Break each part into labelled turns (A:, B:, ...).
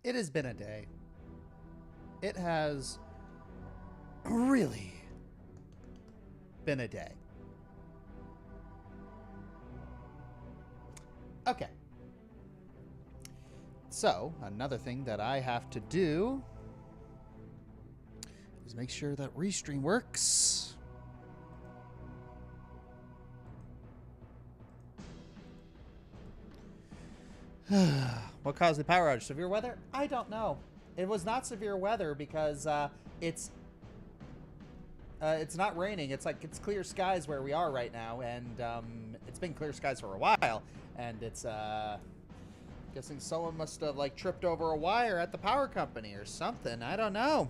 A: It has been a day. It has really been a day. Okay. So, another thing that I have to do is make sure that Restream works. What caused the power outage? Severe weather? I don't know. It was not severe weather because it's not raining. It's like it's clear skies where we are right now, and it's been clear skies for a while, and it's guessing someone must have like tripped over a wire at the power company or something. I don't know.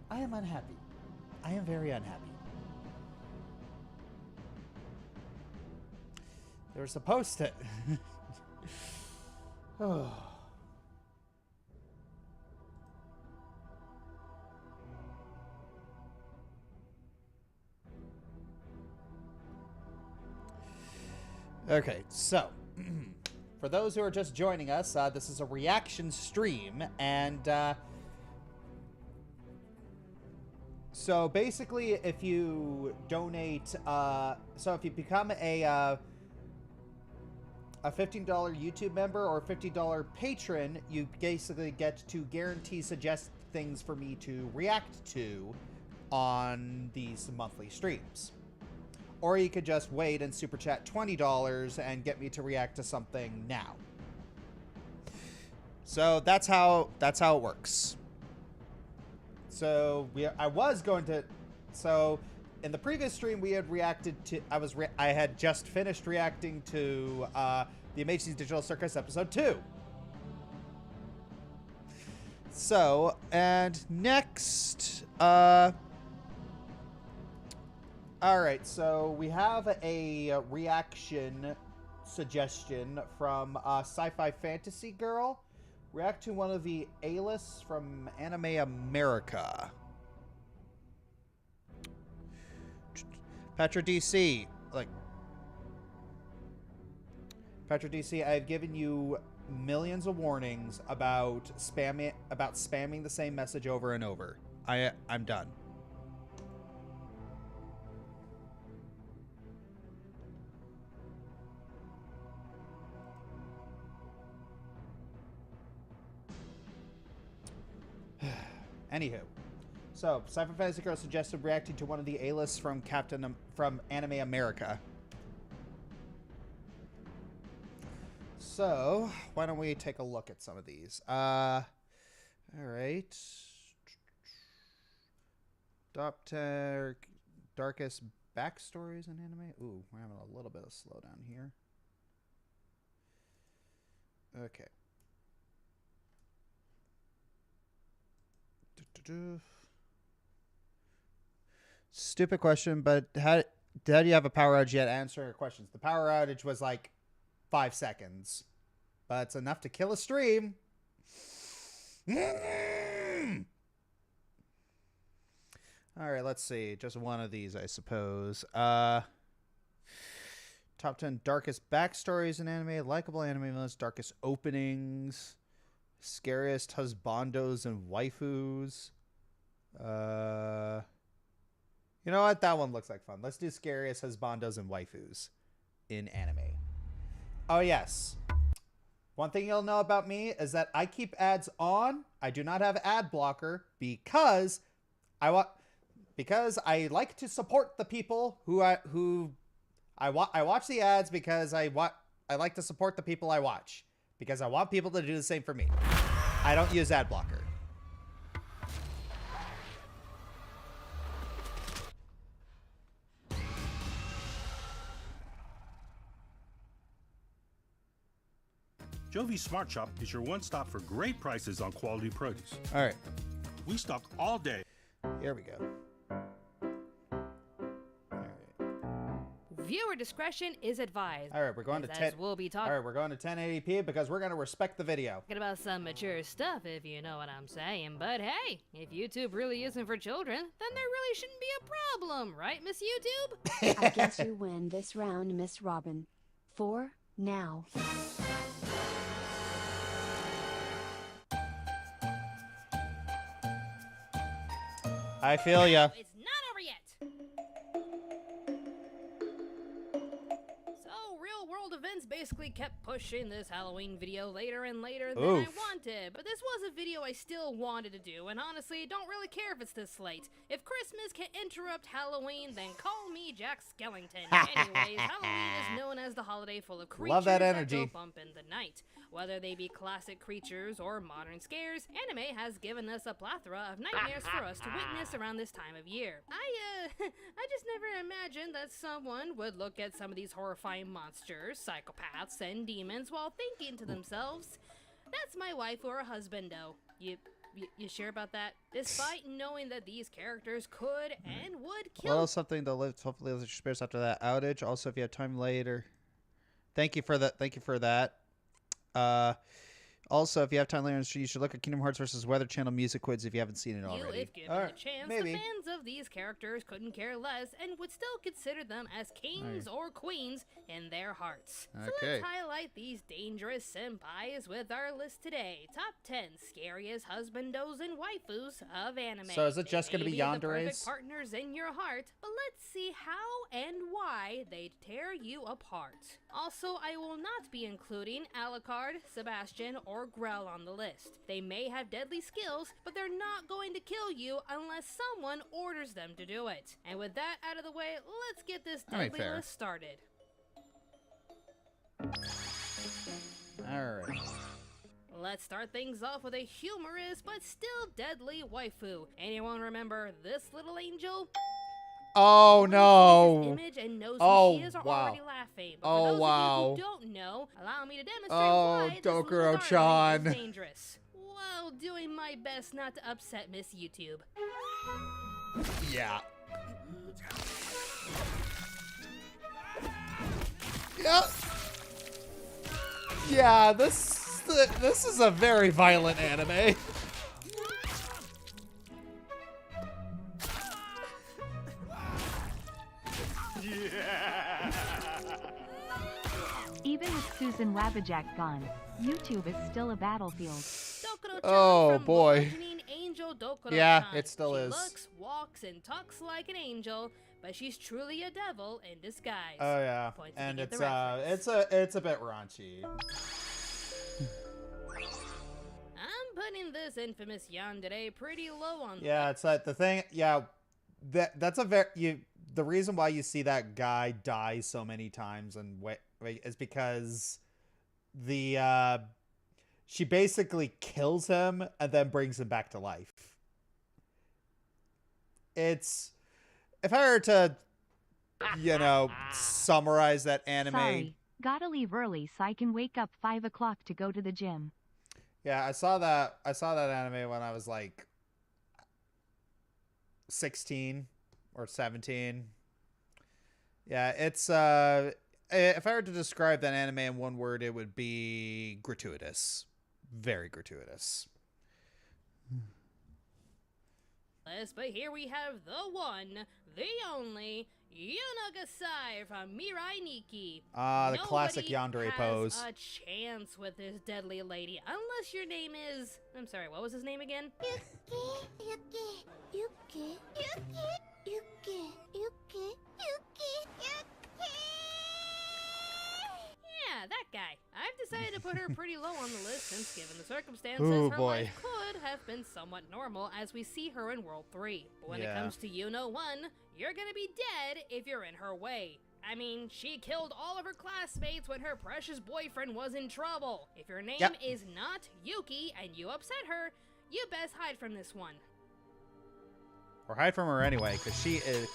A: I am unhappy. I am very unhappy. They were supposed to. Oh. Okay, so for those who are just joining us, this is a reaction stream, and so basically, if you donate, so if you become a $15 YouTube member or $50 patron, you basically get to guarantee suggest things for me to react to on these monthly streams. Or you could just wait and super chat $20 and get me to react to something now. So that's how it works. So I was going to, so in the previous stream we had reacted to, I had just finished reacting to the Amazing Digital Circus episode 2. So, and next, alright, so we have a reaction suggestion from Sci-Fi Fantasy Girl. React to one of the A-lists from Anime America. Petra DC, like, Petra DC, I've given you millions of warnings about spamming the same message over and over. I'm done. Anywho, so Sci-Fi Fantasy Girl suggested reacting to one of the A-lists from Anime America. So why don't we take a look at some of these? All right. Darkest backstories in anime. Ooh, we're having a little bit of slowdown here. Okay. Stupid question, but how do you have a power outage yet? Answering your questions. The power outage was like 5 seconds, but it's enough to kill a stream. All right, let's see. Just one of these, I suppose. Top 10 darkest backstories in anime, likable anime villains, darkest openings, scariest husbandos and waifus. You know what? That one looks like fun. Let's do scariest husbandos and waifus in anime. Oh, yes. One thing you'll know about me is that I keep ads on. I do not have ad blocker because I like to support the people who I watch the ads because I like to support the people I watch because I want people to do the same for me. I don't use ad blocker.
B: Jovi's Smart Shop is your one stop for great prices on quality produce.
A: All right.
B: We stock all day.
A: Here we go. All right.
C: Viewer discretion is advised.
A: All right, we're going to 10.
C: We'll be talking.
A: All right, we're going to 1080p because we're going to respect the video.
C: About some mature stuff, if you know what I'm saying. But hey, if YouTube really isn't for children, then there really shouldn't be a problem, right, Miss YouTube?
D: I guess you win this round, Miss Robin. For now.
A: I feel ya.
C: It's not over yet. So, real world events basically kept pushing this Halloween video later and later than I wanted. But this was a video I still wanted to do, and honestly, don't really care if it's this late. If Christmas can interrupt Halloween, then call me Jack Skellington. Anyways, Halloween is known as the holiday full of creatures
A: that energy.
C: go bump in the night. Whether they be classic creatures or modern scares, anime has given us a plethora of nightmares for us to witness around this time of year. I just never imagined that someone would look at some of these horrifying monsters, psychopaths, and demons while thinking to themselves, that's my wife or a husbando. You sure about that? Despite knowing that these characters could and would kill.
A: Well, something to live. Hopefully, live your spirits after that outage. Also, if you have time later, thank you for that. Thank you for that. Also, if you have time later, you should look at Kingdom Hearts vs. Weather Channel music quiz if you haven't seen it already.
C: If given a chance, the fans of these characters couldn't care less and would still consider them as kings or queens in their hearts. So let's highlight these dangerous senpais with our list today. Top 10 scariest husbandos and waifus of anime.
A: So is it just going to be yanderes?
C: The perfect partners in your heart, but let's see how and why they tear you apart. Also, I will not be including Alucard, Sebastian, or Grell on the list. They may have deadly skills, but they're not going to kill you unless someone orders them to do it. And with that out of the way, let's get this deadly list started.
A: Alright.
C: Let's start things off with a humorous but still deadly waifu. Anyone remember this little angel?
A: Oh no!
C: Image and knows who she is are already laughing. But for those of you who don't know, allow me to demonstrate why this little darling is dangerous. While doing my best not to upset Miss YouTube.
A: Yeah. Yeah. Yeah. This is a very violent anime.
E: Even with Susan Wabajak gone, YouTube is still a battlefield.
A: Oh boy.
C: Angel
A: yeah, it still is.
C: She looks, walks, and talks like an angel, but she's truly a devil in disguise.
A: Oh yeah, and it's a bit raunchy.
C: I'm putting this infamous yandere pretty low on.
A: Yeah, it's like the thing. Yeah, that's a very the reason why you see that guy die so many times and is because she basically kills him and then brings him back to life. It's, if I were to, summarize that anime.
E: Sorry, gotta leave early so I can wake up 5 o'clock to go to the gym.
A: Yeah, I saw that anime when I was like 16 or 17. Yeah, it's if I were to describe that anime in one word, it would be gratuitous. Very gratuitous.
C: But here we have the one, the only, Yunagasai from Mirai Nikki.
A: The classic yandere pose.
C: Nobody has a chance with this deadly lady, unless your name is... I'm sorry, what was his name again? Yuki. Yeah, that guy. I've decided to put her pretty low on the list since, given the circumstances, her life could have been somewhat normal as we see her in World 3. But when it comes to You-Know 1, you're gonna be dead if you're in her way. I mean, she killed all of her classmates when her precious boyfriend was in trouble. If your name is not Yuki and you upset her, you best hide from this one.
A: Or hide from her anyway, because she is...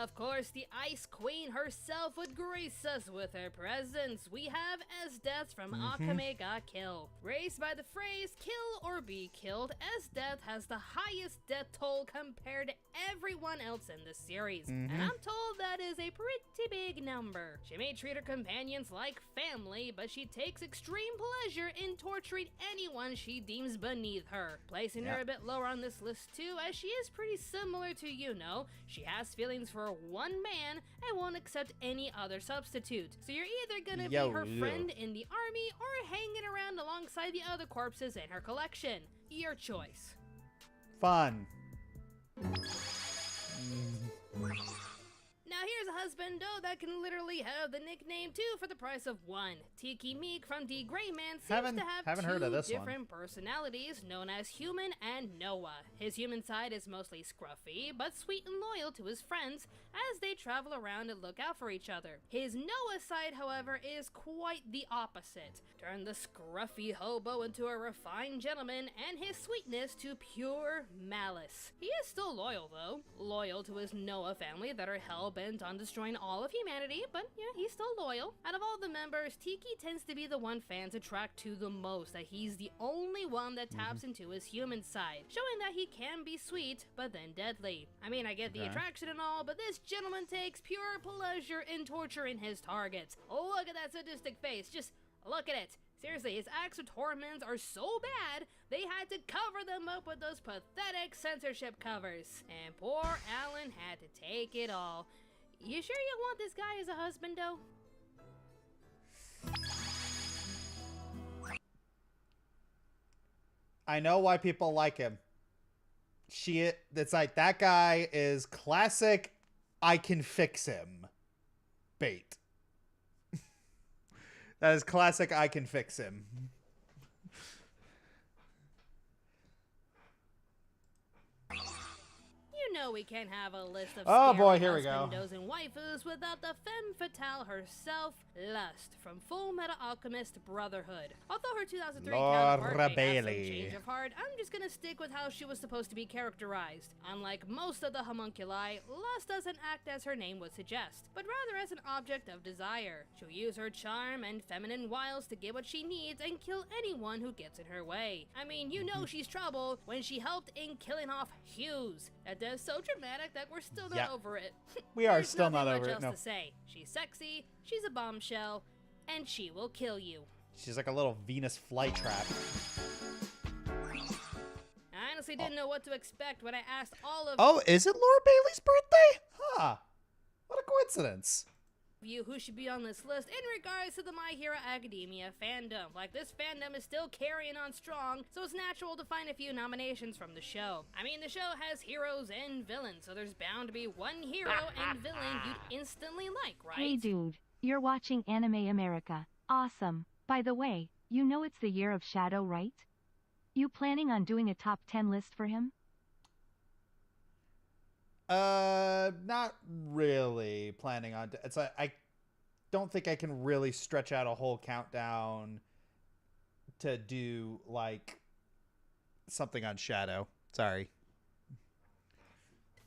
C: Of course, course, the Ice Queen herself would grace us with her presence. We have Esdeath from Akame ga Kill. Raised by the phrase, kill or be killed, Esdeath has the highest death toll compared to everyone else in the series. And I'm told that is a pretty big number. She may treat her companions like family, but she takes extreme pleasure in torturing anyone she deems beneath her. Placing her a bit lower on this list too, as she is pretty similar to Yuno. She has feelings for one man and won't accept any other substitute. So you're either gonna be her friend in the army or hanging around alongside the other corpses in her collection. Your choice.
A: Fun.
C: Now here's a husbando that can literally have the nickname 2 for the price of 1. Tiki Meek from D Gray Man seems to have two different personalities known as Human and Noah. His human side is mostly scruffy, but sweet and loyal to his friends as they travel around and look out for each other. His Noah side, however, is quite the opposite. Turn the scruffy hobo into a refined gentleman and his sweetness to pure malice. He is still loyal though, loyal to his Noah family that are hell-bent on destroying all of humanity, but yeah, he's still loyal. Out of all the members, Tiki tends to be the one fans attract to the most, that he's the only one that taps into his human side, showing that he can be sweet, but then deadly. I mean, I get the attraction and all, but this gentleman takes pure pleasure in torturing his targets. Look at that sadistic face, just look at it. Seriously, his acts of torments are so bad, they had to cover them up with those pathetic censorship covers. And poor Alan had to take it all. You sure you want this guy as a husbando?
A: I know why people like him. It's like, that guy is classic I can fix him bait. That is classic I can fix him.
C: You know we can't have a list of
A: here we go.
C: husbandos and waifus without the femme fatale herself, Lust, from Full Metal Alchemist Brotherhood. Although her 2003 counterpart may have some change of heart, I'm just gonna stick with how she was supposed to be characterized. Unlike most of the homunculi, Lust doesn't act as her name would suggest, but rather as an object of desire. She'll use her charm and feminine wiles to get what she needs and kill anyone who gets in her way. I mean, you know she's trouble when she helped in killing off Hughes. That is so dramatic that we're still not over it.
A: We are still not over it.
C: There's nothing much else to say. She's sexy, she's a bombshell, and she will kill you.
A: She's like a little Venus flytrap.
C: I honestly didn't know what to expect when I asked all of
A: is it Laura Bailey's birthday? Huh. What a coincidence.
C: you who should be on this list in regards to the My Hero Academia fandom. Like, this fandom is still carrying on strong, so it's natural to find a few nominations from the show. I mean, the show has heroes and villains, so there's bound to be one hero and villain you'd instantly like, right?
E: Hey dude, you're watching Anime America. Awesome. By the way, you know it's the year of Shadow, right? You planning on doing a top 10 list for him?
A: Not really planning on. It's like, I don't think I can really stretch out a whole countdown to do like something on Shadow. Sorry.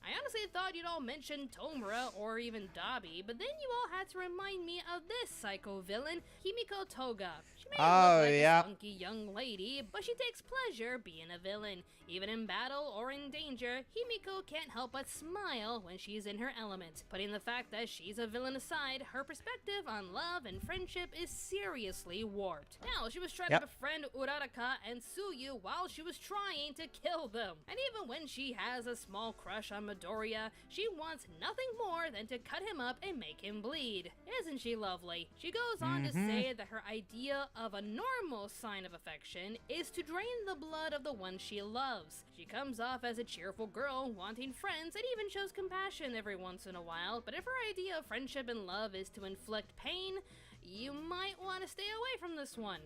C: I honestly thought you'd all mention Tomura or even Dabi, but then you all had to remind me of this psycho villain, Himiko Toga. She may look like a funky young lady, but she takes pleasure being a villain. Even in battle or in danger, Himiko can't help but smile when she's in her element. Putting the fact that she's a villain aside, her perspective on love and friendship is seriously warped. Now, she was trying to befriend Uraraka and Tsuyu while she was trying to kill them. And even when she has a small crush on Midoriya, she wants nothing more than to cut him up and make him bleed. Isn't she lovely? She goes on to say that her idea of a normal sign of affection is to drain the blood of the one she loves. She comes off as a cheerful girl, wanting friends, and even shows compassion every once in a while, but if her idea of friendship and love is to inflict pain, you might want to stay away from this one.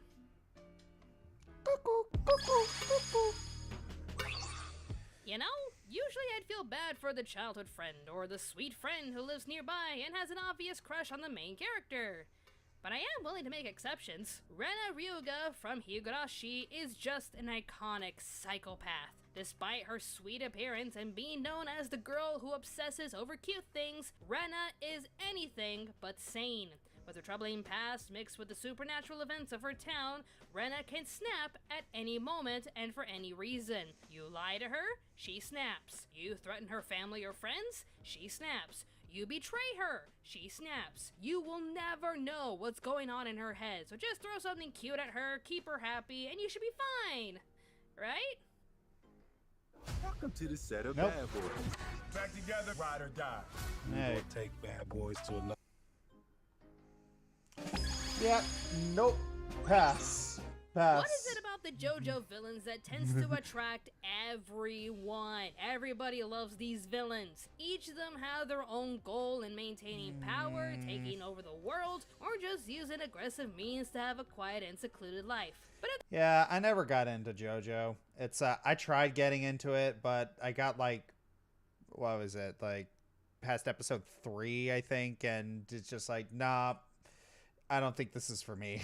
C: You know, usually I'd feel bad for the childhood friend or the sweet friend who lives nearby and has an obvious crush on the main character. But I am willing to make exceptions. Rena Ryuga from Higurashi is just an iconic psychopath. Despite her sweet appearance and being known as the girl who obsesses over cute things, Rena is anything but sane. With her troubling past mixed with the supernatural events of her town, Rena can snap at any moment and for any reason. You lie to her, she snaps. You threaten her family or friends, she snaps. You betray her, she snaps. You will never know what's going on in her head, so just throw something cute at her, keep her happy, and you should be fine. Right?
F: Welcome to the set of
A: Nope.
F: Bad Boys.
G: Back together, ride or die.
A: Hey.
B: We'll take Bad Boys to another.
A: Yeah, nope. Pass. Pass.
C: What is it about the JoJo villains that tends to attract everyone? Everybody loves these villains. Each of them have their own goal in maintaining power, taking over the world, or just using aggressive means to have a quiet and secluded life. But
A: Yeah, I never got into JoJo. It's I tried getting into it, but I got like, what was it, like past episode 3, I think, and it's just like, nah, I don't think this is for me.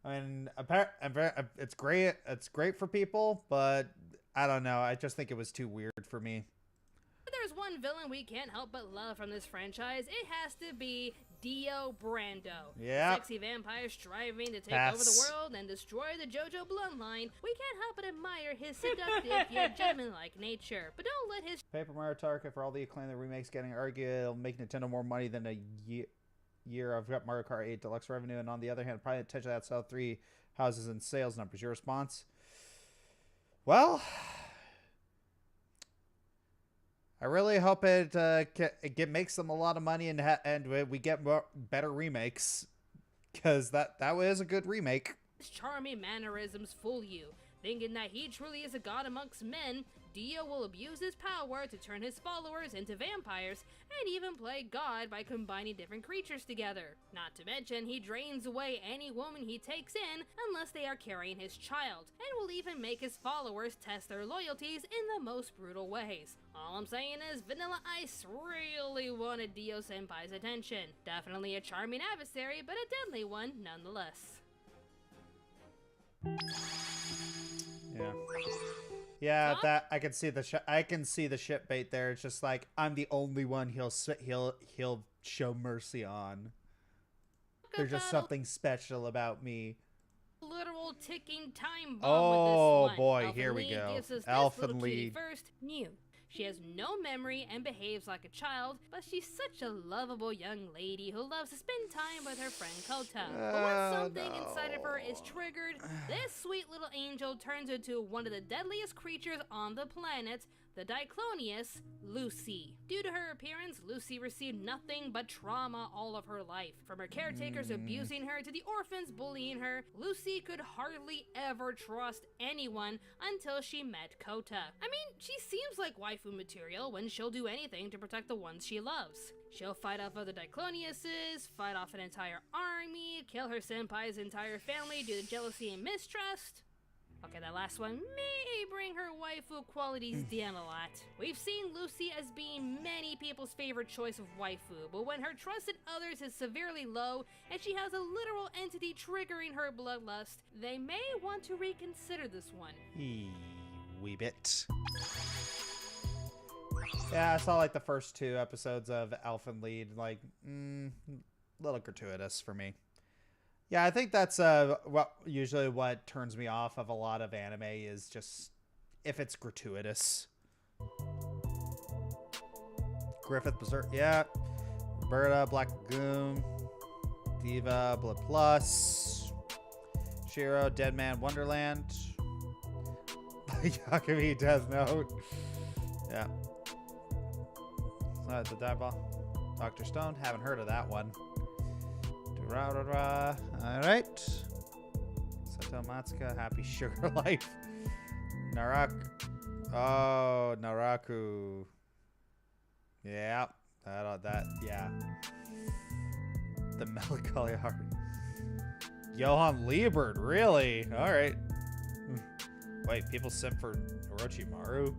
A: I mean, it's great. It's great for people, but I don't know. I just think it was too weird for me.
C: if there's one villain we can't help but love from this franchise, it has to be Dio Brando.
A: Yeah.
C: Sexy vampire striving to take
A: Pass.
C: over the world and destroy the JoJo bloodline. We can't help but admire his seductive yet gentleman-like nature. But don't let his
A: Paper Mario Target, for all the acclaim the remake's getting argued, it'll make Nintendo more money than a year of Mario Kart 8 Deluxe revenue, and on the other hand, probably potentially that sell 3 houses in sales numbers. Your response? Well, I really hope it makes them a lot of money and we get better remakes, because that was a good remake.
C: charming mannerisms fool you. Thinking that he truly is a god amongst men, Dio will abuse his power to turn his followers into vampires and even play God by combining different creatures together. Not to mention, he drains away any woman he takes in unless they are carrying his child, and will even make his followers test their loyalties in the most brutal ways. All I'm saying is, Vanilla Ice really wanted Dio Senpai's attention. Definitely a charming adversary, but a deadly one nonetheless.
A: Yeah. Yeah, that I can see the ship bait there. It's just like, I'm the only one he'll show mercy on. There's just something special about me.
C: Literal ticking time bomb
A: Oh
C: with this one.
A: boy,
C: Elfen
A: here we
C: Lied
A: go.
C: gives us this
A: Elfen
C: little cutie
A: Lied.
C: first, Mew. She has no memory and behaves like a child, but she's such a lovable young lady who loves to spend time with her friend Kota. But when something inside of her is triggered, this sweet little angel turns into one of the deadliest creatures on the planet, the Diclonius, Lucy. Due to her appearance, Lucy received nothing but trauma all of her life. From her caretakers abusing her to the orphans bullying her, Lucy could hardly ever trust anyone until she met Kota. I mean, she seems like waifu material when she'll do anything to protect the ones she loves. She'll fight off other Dicloniuses, fight off an entire army, kill her senpai's entire family due to jealousy and mistrust. Okay, that last one may bring her waifu qualities down a lot. We've seen Lucy as being many people's favorite choice of waifu, but when her trust in others is severely low and she has a literal entity triggering her bloodlust, they may want to reconsider this one.
A: Wee bit. Yeah, I saw like the first 2 episodes of Elfen Lied, like, little gratuitous for me. Yeah, I think that's usually what turns me off of a lot of anime is just if it's gratuitous. Griffith Berserk, yeah. Roberta, Black Lagoon, Diva, Blood Plus, Shiro, Deadman Wonderland, Yakumi, Death Note, yeah. The Dive Dr. Stone, haven't heard of that one. Alright. Sato Matsuka, Happy Sugar Life. Naraku. Oh, Naraku. Yeah. Yeah. The Melancholy Heart. Johann Liebert, really? Alright. Wait, people sent for Orochimaru?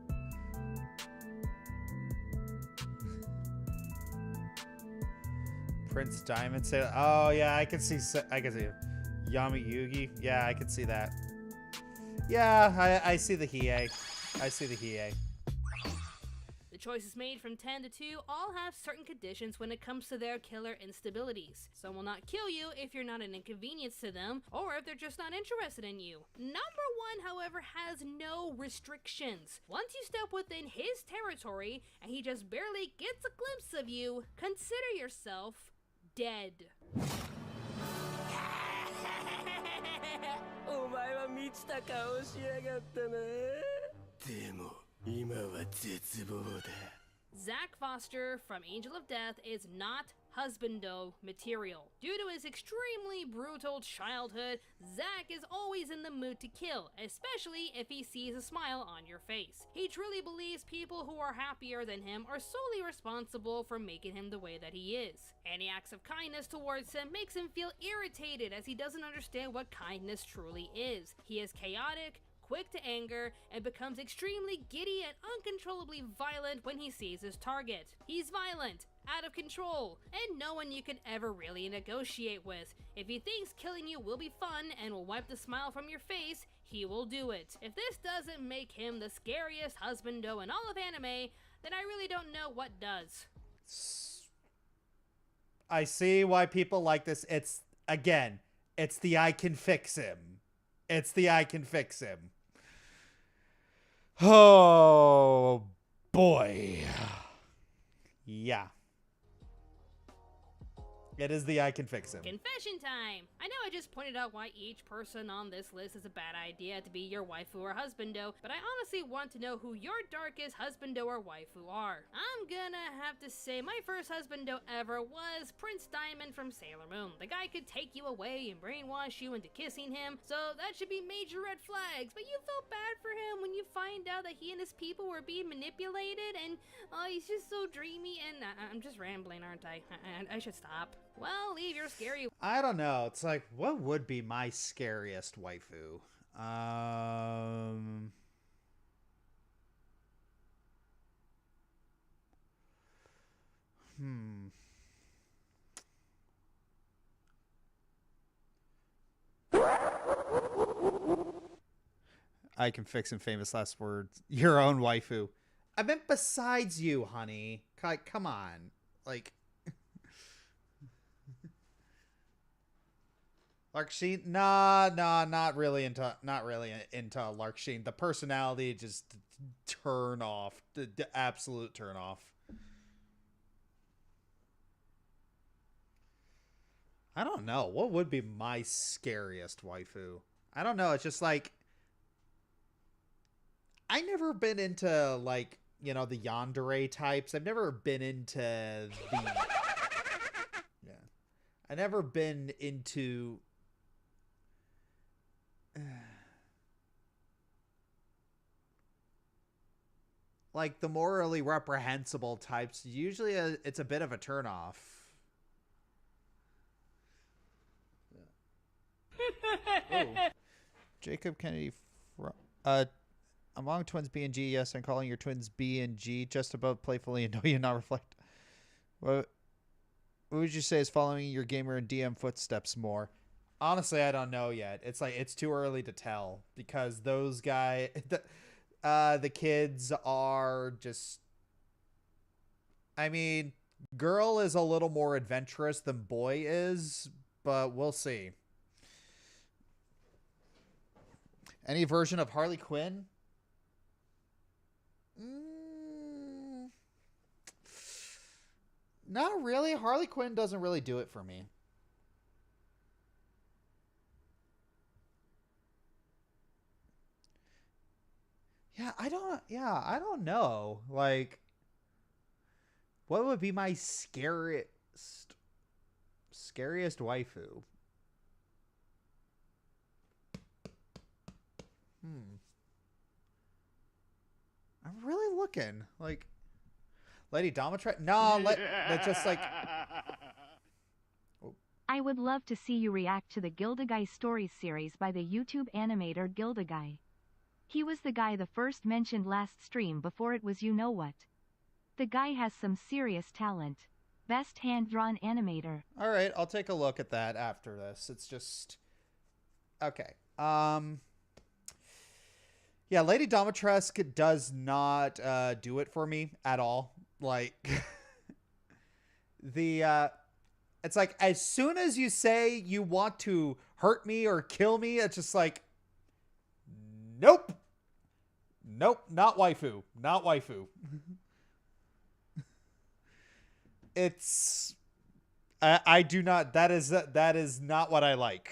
A: Prince Diamond Sailor. Oh yeah, I can see Yami Yugi. Yeah, I can see that. Yeah, I see the Hiei. I see the Hiei.
C: The choices made from 10 to 2 all have certain conditions when it comes to their killer instabilities. Some will not kill you if you're not an inconvenience to them, or if they're just not interested in you. Number 1, however, has no restrictions. Once you step within his territory, and he just barely gets a glimpse of you, consider yourself dead.
H: お前は満ちた顔しやがったな。でも今は絶望だ。
C: Zack Foster from Angel of Death is not husbando material. Due to his extremely brutal childhood, Zack is always in the mood to kill, especially if he sees a smile on your face. He truly believes people who are happier than him are solely responsible for making him the way that he is. Any acts of kindness towards him makes him feel irritated, as he doesn't understand what kindness truly is. He is chaotic, quick to anger, and becomes extremely giddy and uncontrollably violent when he sees his target. He's violent, out of control, and no one you can ever really negotiate with. If he thinks killing you will be fun and will wipe the smile from your face, he will do it. If this doesn't make him the scariest husbando in all of anime, then I really don't know what does.
A: I see why people like this. It's, again, it's the I can fix him. It's the I can fix him. Oh, boy. Yeah. It is the I can fix him.
C: Confession time! I know I just pointed out why each person on this list is a bad idea to be your waifu or husbando, but I honestly want to know who your darkest husbando or waifu are. I'm gonna have to say my first husbando ever was Prince Diamond from Sailor Moon. The guy could take you away and brainwash you into kissing him, so that should be major red flags, but you felt bad for him when you find out that he and his people were being manipulated, and he's just so dreamy, and I'm just rambling, aren't I? I should stop. Well, leave your scary...
A: I don't know. It's like, what would be my scariest waifu? I can fix in famous last words. Your own waifu. I meant besides you, honey. Come on. Like... Larksheen? Nah, not really into Larksheen. The personality just turn off. The absolute turn off. I don't know. What would be my scariest waifu? I don't know. It's just like, I never been into, like, you know, the yandere types. I've never been into the... Yeah. I've never been into... like the morally reprehensible types. Usually it's a bit of a turnoff. Oh. Jacob Kennedy among twins B and G, yes, I'm calling your twins B and G just above playfully and know you not reflect. What would you say is following your gamer and DM footsteps more? Honestly, I don't know yet. It's like, it's too early to tell because those guys, the kids are just, I mean, girl is a little more adventurous than boy is, but we'll see. Any version of Harley Quinn? Not really. Harley Quinn doesn't really do it for me. I don't know. Like, what would be my scariest waifu? I'm really looking. Like, Lady Domitrex? No, let's just like...
E: I would love to see you react to the Gilded Guy Stories series by the YouTube animator Gilded Guy. He was the guy the first mentioned last stream before it was you know what. The guy has some serious talent. Best hand-drawn animator.
A: All right, I'll take a look at that after this. It's just... Okay. Yeah, Lady Domitresque does not do it for me at all. Like, it's like, as soon as you say you want to hurt me or kill me, it's just like, nope. Nope, not waifu. Not waifu. It's... I do not... That is not what I like.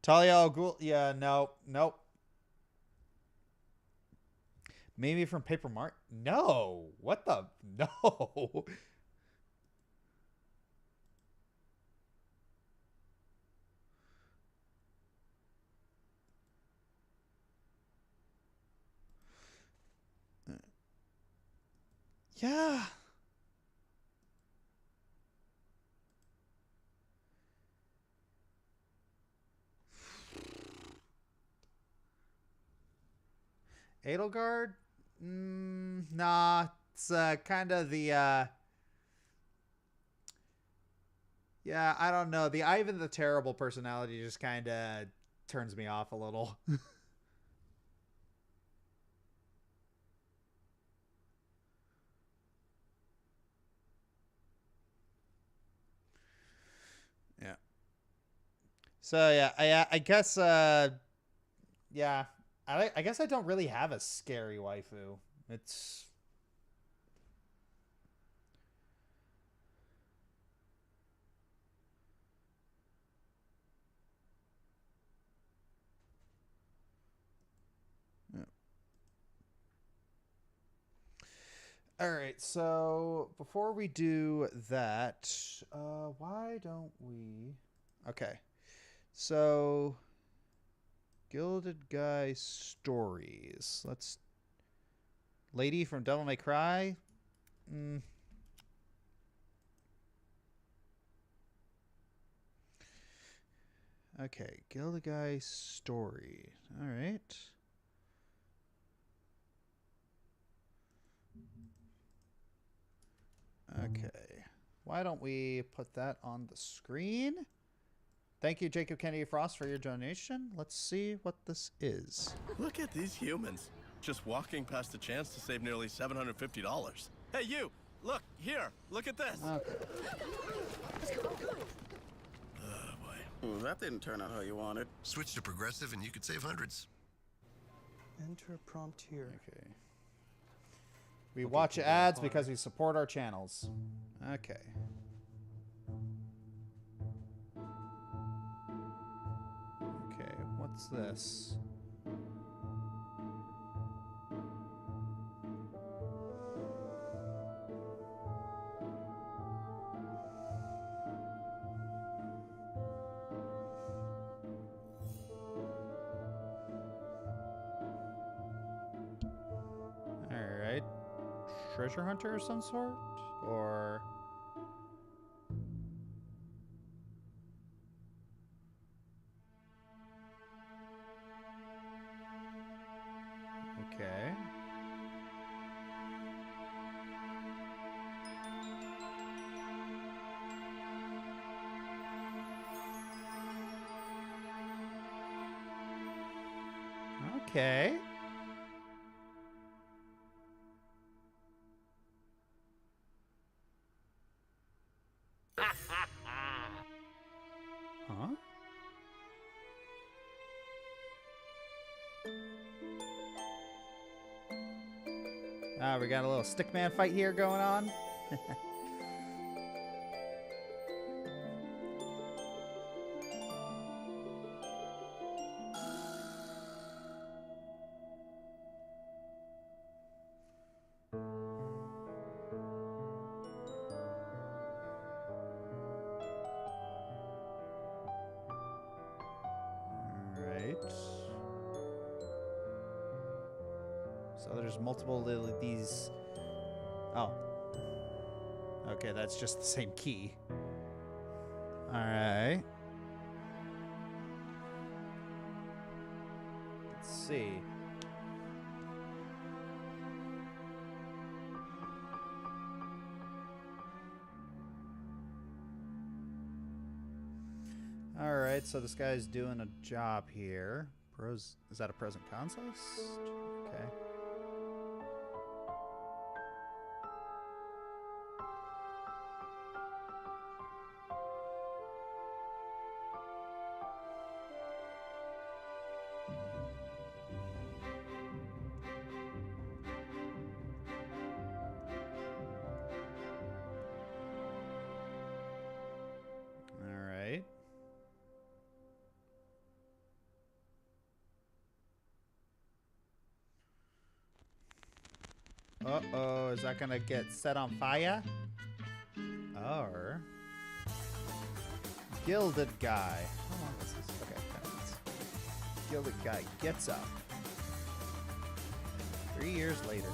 A: Talia al Ghul... Yeah, no. Nope. Maybe from Paper Mart? No. What the... No. Yeah. Edelgard? Nah. It's kind of the... Yeah, I don't know. The Ivan the Terrible personality just kind of turns me off a little. Yeah. So yeah, I guess yeah, I guess I don't really have a scary waifu. It's yeah. All right, so before we do that, why don't we... Okay. So, Gilded Guy stories. Let's... Lady from Devil May Cry? Okay, Gilded Guy story. All right. Okay. Why don't we put that on the screen? Thank you, Jacob Kennedy Frost, for your donation. Let's see what this is.
I: Look at these humans. Just walking past a chance to save nearly $750. Hey, you! Look, here! Look at this!
A: Okay.
I: Oh, boy.
J: Well, that didn't turn out how you wanted.
K: Switch to Progressive and you could save hundreds.
L: Enter a prompt here.
A: Okay. We watch ads because we support our channels. Okay. Okay, what's this? Alright. Treasure hunter of some sort? Or... Okay. Okay. Huh? Ah, we got a little stickman fight here going on. So there's multiple these. Oh. Okay, that's just the same key. Alright. Let's see. Alright, so this guy's doing a job here. Pros, is that a pros and cons list? Okay. Uh-oh, is that gonna get set on fire? Or Gilded Guy. How long is this? Okay, 10 minutes. Gilded Guy gets up. 3 years later.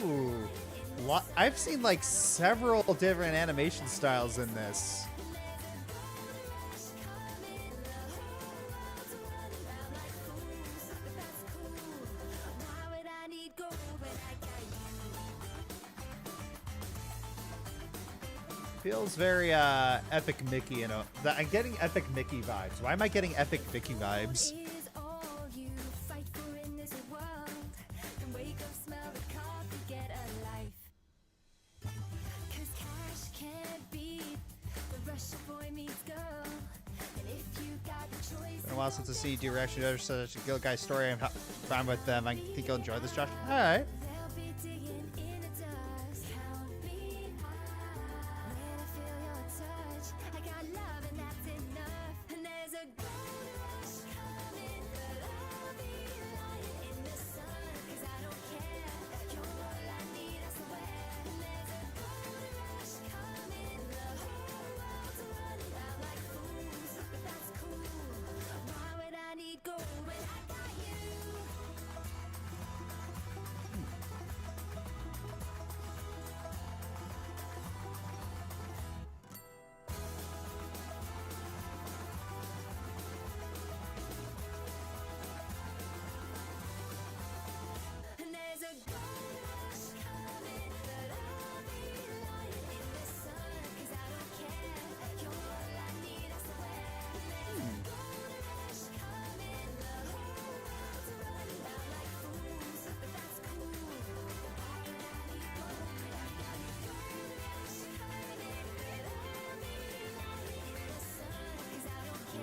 A: Ooh, I've seen like several different animation styles in this. Feels very Epic Mickey, you know. I'm getting Epic Mickey vibes. Why am I getting Epic Mickey vibes? Been a while since I see direction to such a Gilded Guy story. I'm fine with them. I think you'll enjoy this, Josh. All right.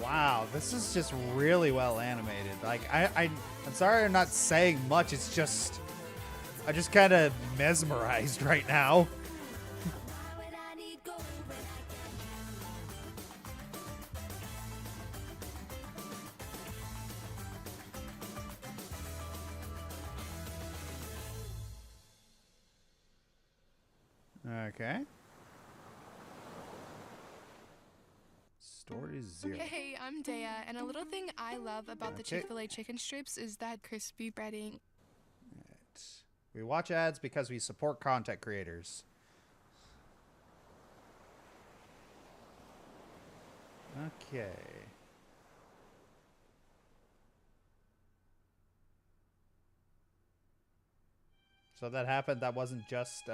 A: Wow, this is just really well animated. Like, I'm sorry I'm not saying much. It's just, I'm just kind of mesmerized right now. Okay. Story 0.
M: Hey, I'm Dea, and a little thing I love about the Chick-fil-A chicken strips is that crispy breading.
A: Right. We watch ads because we support content creators. Okay. So that happened. That wasn't just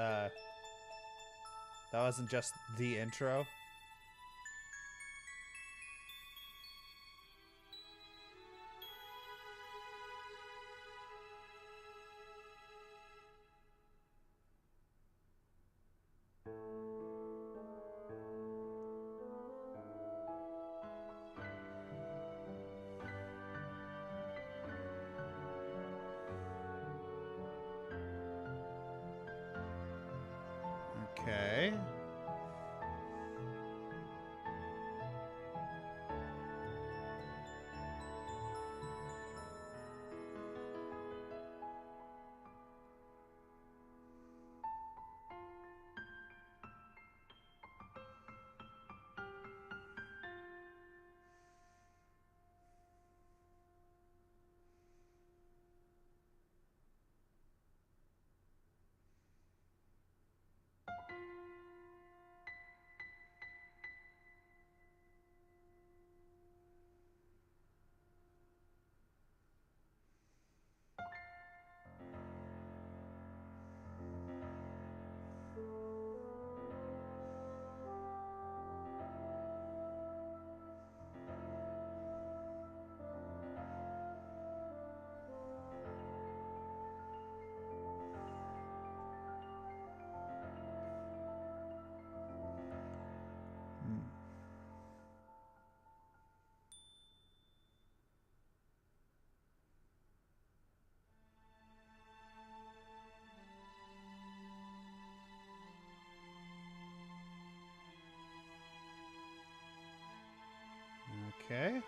A: the intro. Okay. Okay.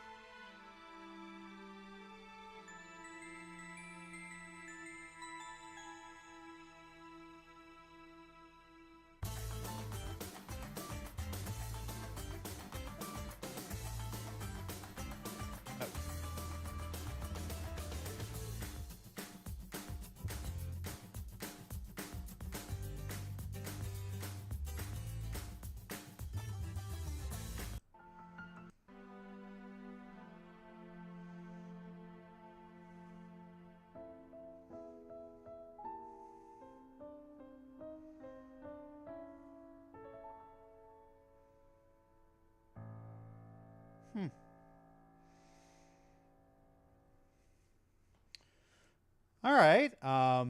A: All right. Not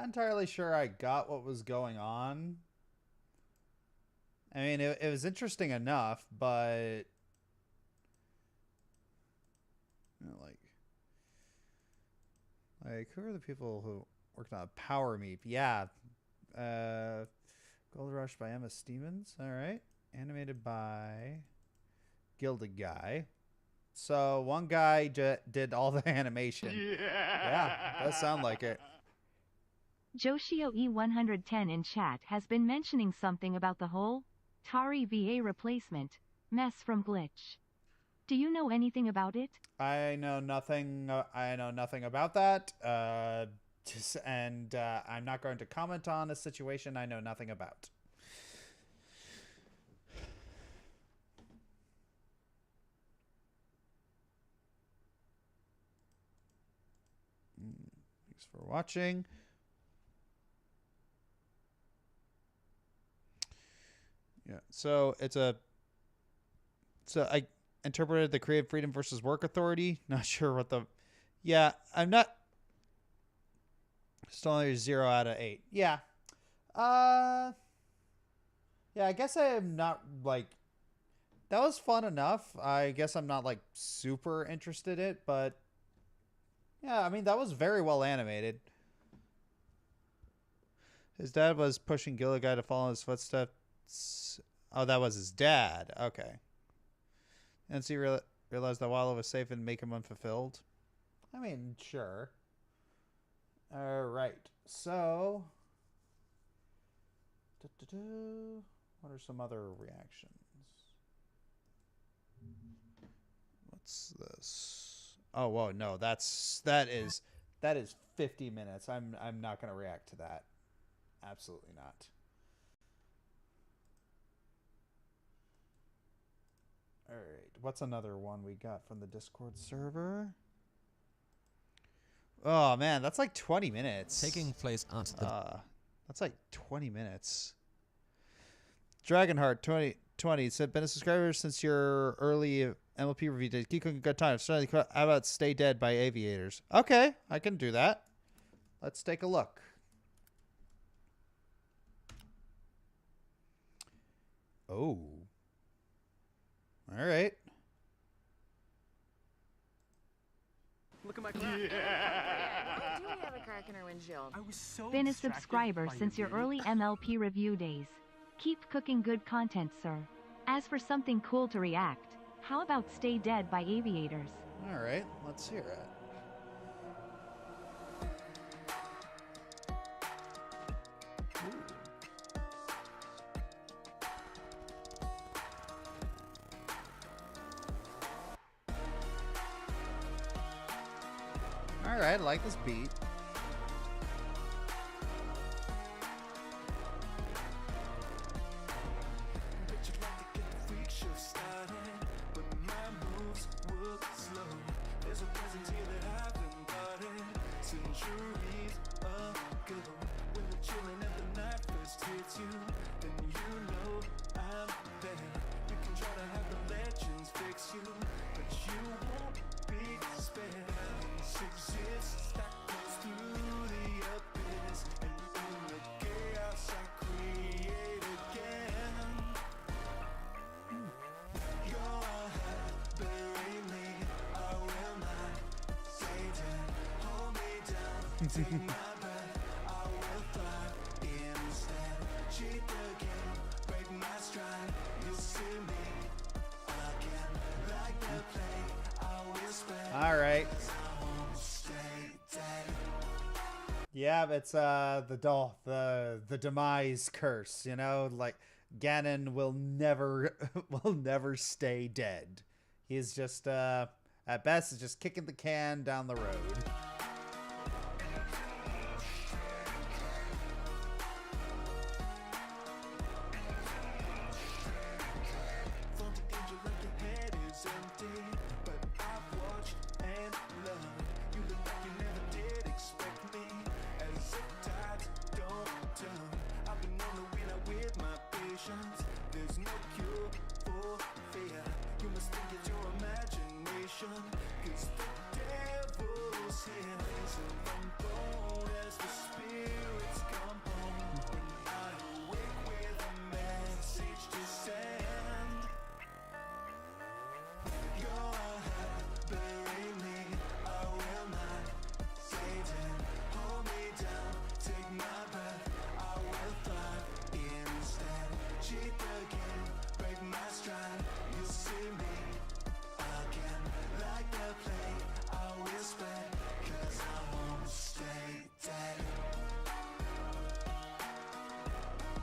A: entirely sure I got what was going on. I mean, it was interesting enough, but you know, like who are the people who worked on Power Meep? Yeah, Gold Rush by Emma Stevens. All right, animated by Gilded Guy. So one guy did all the animation. Yeah, does sound like it.
E: Joshio E110 in chat has been mentioning something about the whole Tari VA replacement mess from Glitch. Do you know anything about it?
A: I know nothing. I know nothing about that. And I'm not going to comment on a situation I know nothing about. Thanks for watching. Yeah, so I interpreted the Creative Freedom versus Work Authority. Not sure what the... Yeah, I'm not... Still only 0 out of 8. Yeah. Yeah, I guess I am not, like... That was fun enough. I guess I'm not, like, super interested in it, but... Yeah, I mean, that was very well animated. His dad was pushing Gilded Guy to follow in his footsteps. Oh, that was his dad. Okay. And so he realized that Wallow was safe and make him unfulfilled. I mean, sure. All right. So, what are some other reactions? What's this? Oh, whoa, no, that is 50 minutes. I'm not going to react to that. Absolutely not. All right, what's another one we got from the Discord server? Oh man, that's like 20 minutes.
N: Taking place at the
A: that's like 20 minutes. Dragonheart 2020 said, been a subscriber since your early MLP review days. Keep cooking good time. How about Stay Dead by Aviators? Okay, I can do that. Let's take a look. Oh. All right.
O: Look at my crack.
P: Why do we have a crack in our windshield?
O: I was so
E: Been a subscriber since your early MLP review days. Keep cooking good content, sir. As for something cool to react, how about Stay Dead by Aviators?
A: All right, let's hear it. All right, I like this beat. Yeah, it's the demise curse, you know, like Ganon will never stay dead. He's just at best is just kicking the can down the road.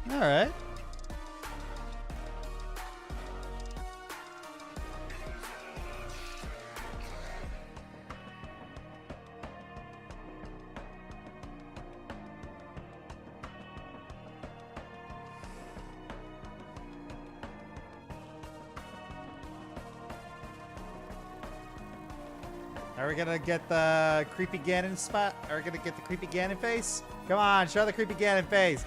A: All right. Are we gonna get the creepy Ganon spot? Are we gonna get the creepy Ganon face? Come on, show the creepy Ganon face.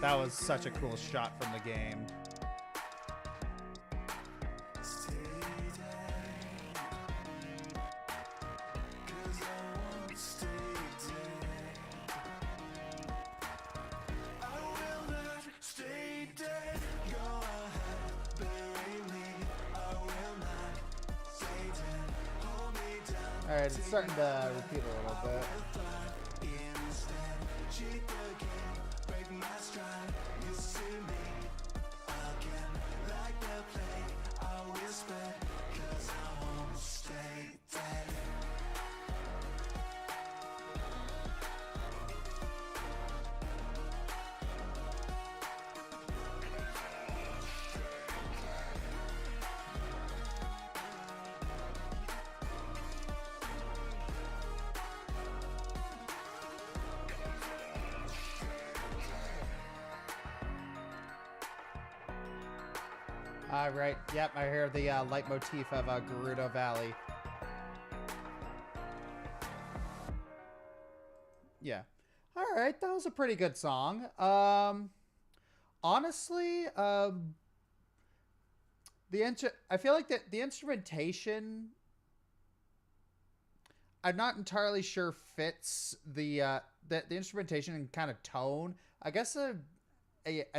A: That was such a cool shot from the game. All right, it's starting to repeat a little bit. Right. Yep, I hear the leitmotif of Gerudo Valley. Yeah. All right, that was a pretty good song. Honestly, I feel like the instrumentation, I'm not entirely sure fits the instrumentation and kind of tone. I guess I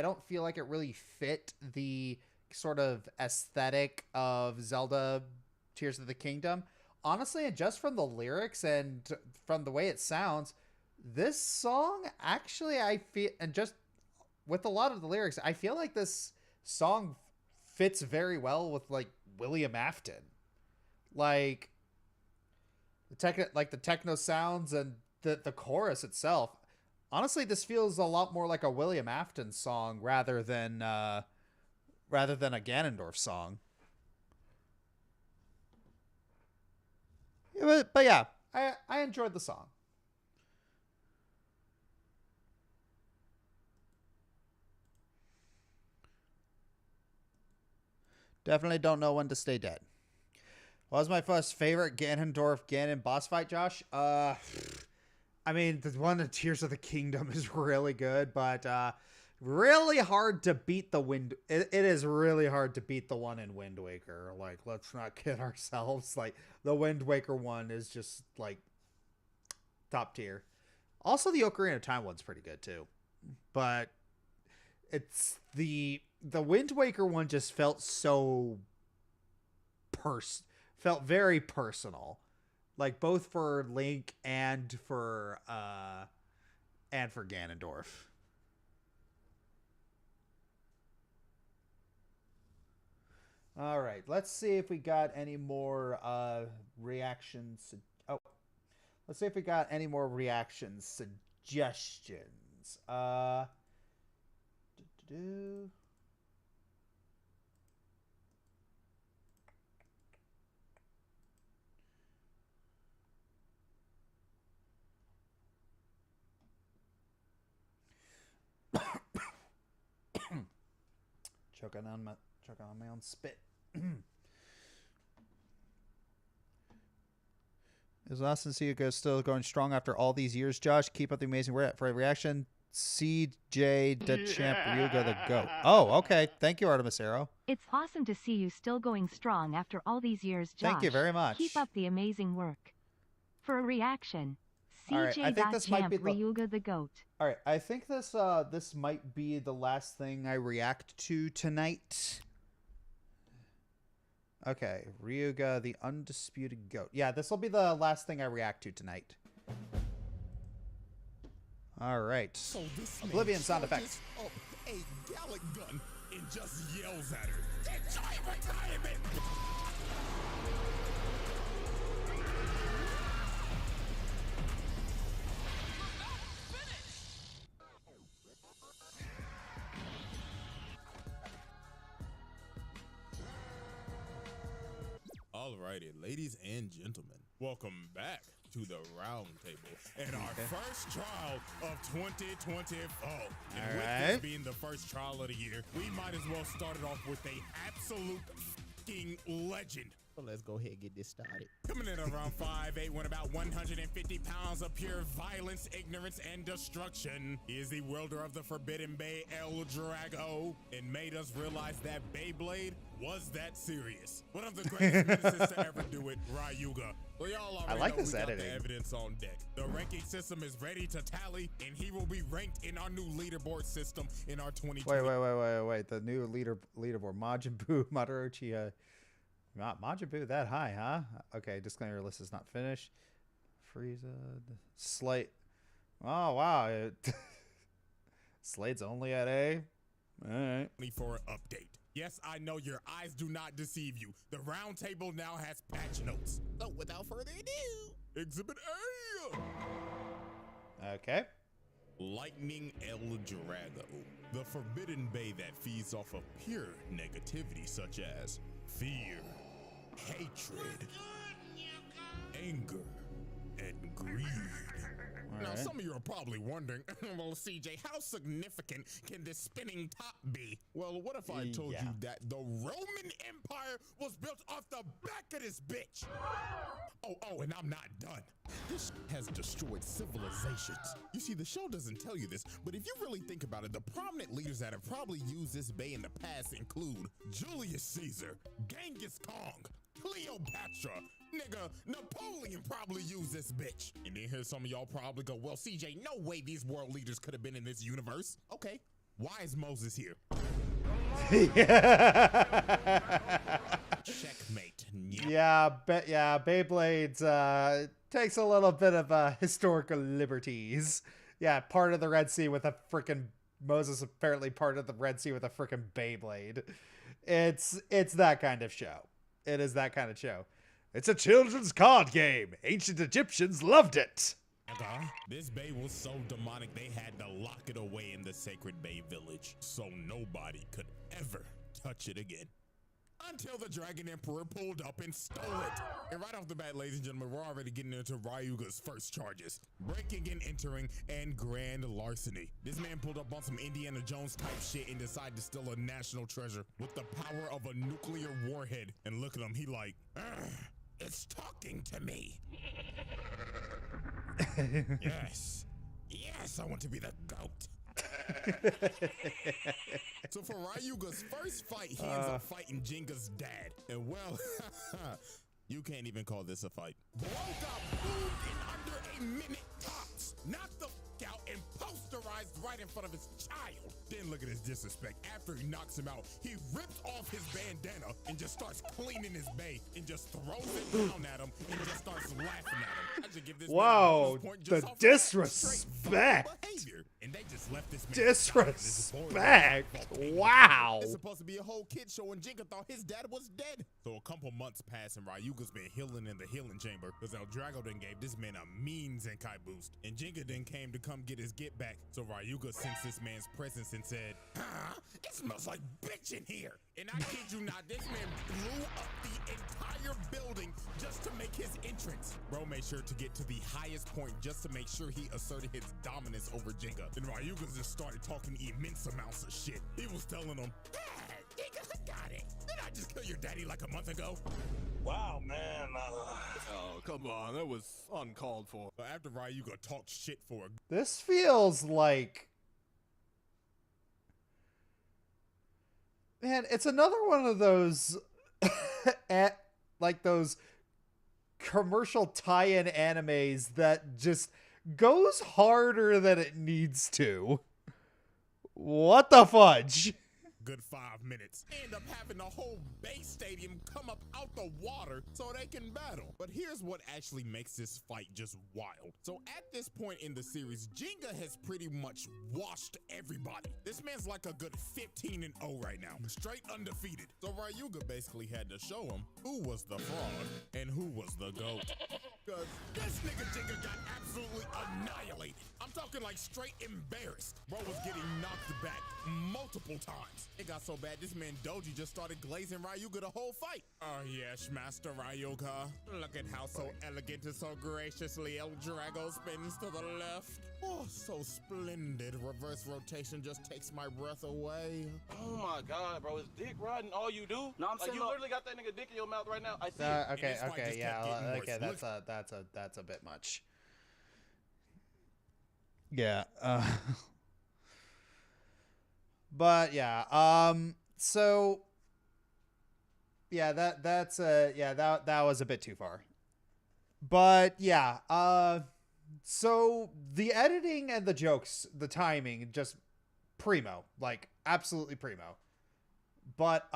A: don't feel like it really fit the sort of aesthetic of Zelda Tears of the Kingdom. Honestly, and just from the lyrics and from the way it sounds, this song actually, I feel, and just with a lot of the lyrics, I feel like this song fits very well with like William Afton. Like the techno sounds and the chorus itself. Honestly, this feels a lot more like a William Afton song rather than a Ganondorf song. But yeah, I enjoyed the song. Definitely don't know when to stay dead. What was my first favorite Ganondorf Ganon boss fight, Josh? I mean, the one of Tears of the Kingdom is really good, but really hard to beat the Wind. It is really hard to beat the one in Wind Waker. Like, let's not kid ourselves. Like, the Wind Waker one is just like top tier. Also, the Ocarina of Time one's pretty good too, but it's the the Wind Waker one just felt so felt very personal, like both for Link and for Ganondorf. All right, let's see if we got any more reactions. Oh, let's see if we got any more reaction suggestions. Choking on my own spit. Is awesome to see you still going strong after all these years, Josh. Keep up the amazing reaction. CJ Dachamp RYUGA the GOAT. Oh, okay. Thank you, Artemis Arrow.
E: It's awesome to see you still going strong after all these years, Josh.
A: Thank you very much.
E: Keep up the amazing work. For a reaction,
A: right,
E: CJ Dachamp RYUGA the GOAT.
A: All right, I think this this might be the last thing I react to tonight. Okay, RYUGA, the Undisputed GOAT. Yeah, this will be the last thing I react to tonight. All right.
G: So this
A: Oblivion sound effects.
G: Up a Gallic gun and just yells at her. Enjoy retirement! Alrighty, ladies and gentlemen, welcome back to the round table and our first trial of 2024. And with this being the first trial of the year, we might as well start it off with a absolute fucking legend. So let's go ahead and get this started. Coming in around 5'8", weighing about 150 pounds of pure violence, ignorance, and destruction. He is the wielder of the Forbidden Bay El Drago and made us realize that Beyblade was that serious. One of the greatest medicines to ever do it, RYUGA. Well, y'all already know we got the evidence on deck. The ranking system is ready to tally, and he will be ranked in our new leaderboard system in our 2020.
A: Wait. The new leaderboard. Majin Buu, Madarauchi, not Majin Buu that high, huh? Okay, disclaimer, list is not finished. Frieza, Slate. Oh, wow. Slate's only at A. All right.
G: For an update. Yes, I know your eyes do not deceive you. The round table now has patch notes. So without further ado, Exhibit A.
A: Okay.
G: Lightning El Drago, the forbidden bay that feeds off of pure negativity such as fear, hatred, anger, and greed. Now, some of you are probably wondering, well, CJ, how significant can this spinning top be? Well, what if I told you that the Roman Empire was built off the back of this bitch? Oh, and I'm not done. This has destroyed civilizations. You see, the show doesn't tell you this, but if you really think about it, the prominent leaders that have probably used this bay in the past include Julius Caesar, Genghis Khan, Cleopatra, nigga, Napoleon probably used this bitch. And then here's some of y'all probably go, well, CJ, no way these world leaders could have been in this universe. Okay, why is Moses here? Checkmate.
A: Yeah, Beyblades takes a little bit of historical liberties. Yeah, part of the Red Sea with a frickin' Moses apparently part of the Red Sea with a frickin' Beyblade. It's that kind of show. It is that kind of show. It's a children's card game. Ancient Egyptians loved it.
G: This bay was so demonic they had to lock it away in the sacred bay village so nobody could ever touch it again. Until the Dragon Emperor pulled up and stole it. And right off the bat, ladies and gentlemen, we're already getting into RYUGA's first charges. Breaking and entering and grand larceny. This man pulled up on some Indiana Jones type shit and decided to steal a national treasure with the power of a nuclear warhead. And look at him, he like, it's talking to me. Yes, I want to be the GOAT. So for RYUGA's first fight, he ends up fighting Jenga's dad. And well, you can't even call this a fight. Bro got moved in under a minute tops. Knocked the f*** out and posterized right in front of his child. Then look at his disrespect. After he knocks him out, he rips off his bandana and just starts cleaning his bay and just throws it down at him and just starts laughing at him. I should give this
A: Wow,
G: man a bonus point just
A: the
G: off of that
A: disrespect.
G: behavior. And they just left this man
A: Disrespect. Wow.
G: It's supposed to be a whole kid show, and Jinga thought his dad was dead. So a couple months passed, and Ryuga's been healing in the healing chamber because El Drago then gave this man a mean Zenkai boost. And Jinga then came to come get his get back. So Ryuga sensed this man's presence and said, it smells like bitch in here. And I kid you not, this man blew up the entire building just to make his entrance. Bro made sure to get to the highest point just to make sure he asserted his dominance over Jinga. Then Ryuga just started talking immense amounts of shit. He was telling him, Jinga, got it. Did I just kill your daddy like a month ago?
I: Wow, man. Oh, come on. That was uncalled for.
G: After Ryuga talked shit for a...
A: This feels like... Man, it's another one of those... like those commercial tie-in animes that just goes harder than it needs to. What the fudge?
G: Good 5 minutes. End up having the whole base stadium come up out the water so they can battle. But here's what actually makes this fight just wild. So at this point in the series, Jinga has pretty much washed everybody. This man's like a good 15-0 right now. Straight undefeated. So Ryuga basically had to show him who was the fraud and who was the GOAT. Because this nigga Jinga got absolutely annihilated. I'm talking like straight embarrassed. Bro was getting knocked back multiple times. It got so bad, this man Doji just started glazing Ryuga the whole fight. Oh yes, Master Ryuga. Look at how so elegant and so graciously El Drago spins to the left. Oh, so splendid. Reverse rotation just takes my breath away.
I: Oh my god, bro. Is dick riding all you do? No, I'm saying you literally got that nigga dick in your mouth right now. I see it.
A: Okay, yeah, okay, that's a bit much. Yeah, but yeah, so yeah, that was a bit too far. But yeah, so the editing and the jokes, the timing, just primo, like absolutely primo. But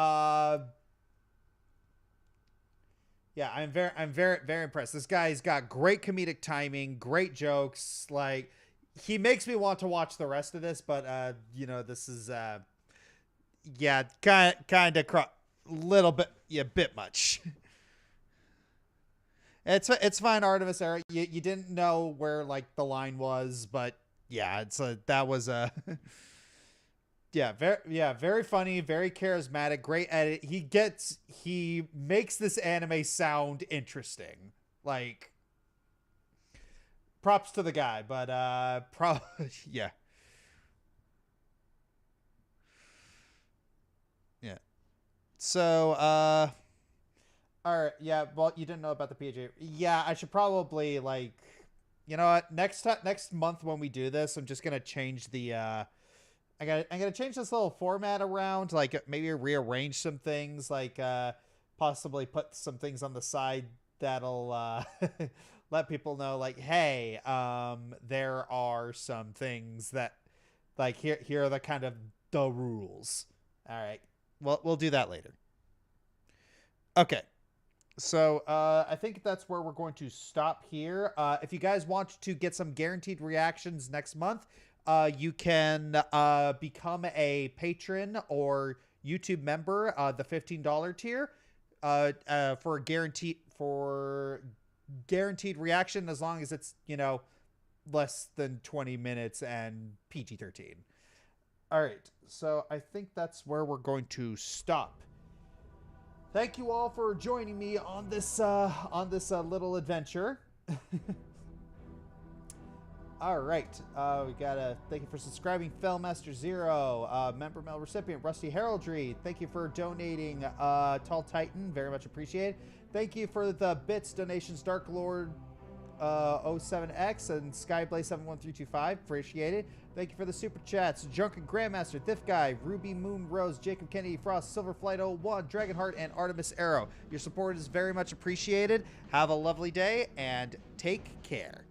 A: yeah, I'm very impressed. This guy's got great comedic timing, great jokes. Like, he makes me want to watch the rest of this, but you know, this is yeah, kind of little bit, yeah, bit much. It's fine, Artemis Era. You didn't know where like the line was, but yeah, that was a very funny, very charismatic, great edit. He makes this anime sound interesting. Like, props to the guy, but yeah. Yeah. So, all right, yeah, well, you didn't know about the PJ. Yeah, I should probably, like, you know what, next month when we do this, I'm just going to change the, I'm gonna change this little format around, like maybe rearrange some things, like possibly put some things on the side that'll let people know, like, hey, there are some things that, like, here are the kind of the rules. All right, well, we'll do that later. Okay, so I think that's where we're going to stop here. If you guys want to get some guaranteed reactions next month, you can become a patron or YouTube member, the $15 tier, for guaranteed reaction, as long as it's, you know, less than 20 minutes and PG-13. All right, so I think that's where we're going to stop. Thank you all for joining me on this little adventure. All right, we gotta thank you for subscribing, Fellmaster Zero, member mail recipient Rusty Heraldry. Thank you for donating, Tall Titan, very much appreciated. Thank you for the bits donations, Dark Lord 07X and Skyblaze 71325, appreciate it. Thank you for the super chats, Drunken Grandmaster, Thiff Guy, Ruby Moon Rose, Jacob Kennedy Frost, Silverflight 01, Dragonheart, and Artemis Arrow. Your support is very much appreciated. Have a lovely day and take care.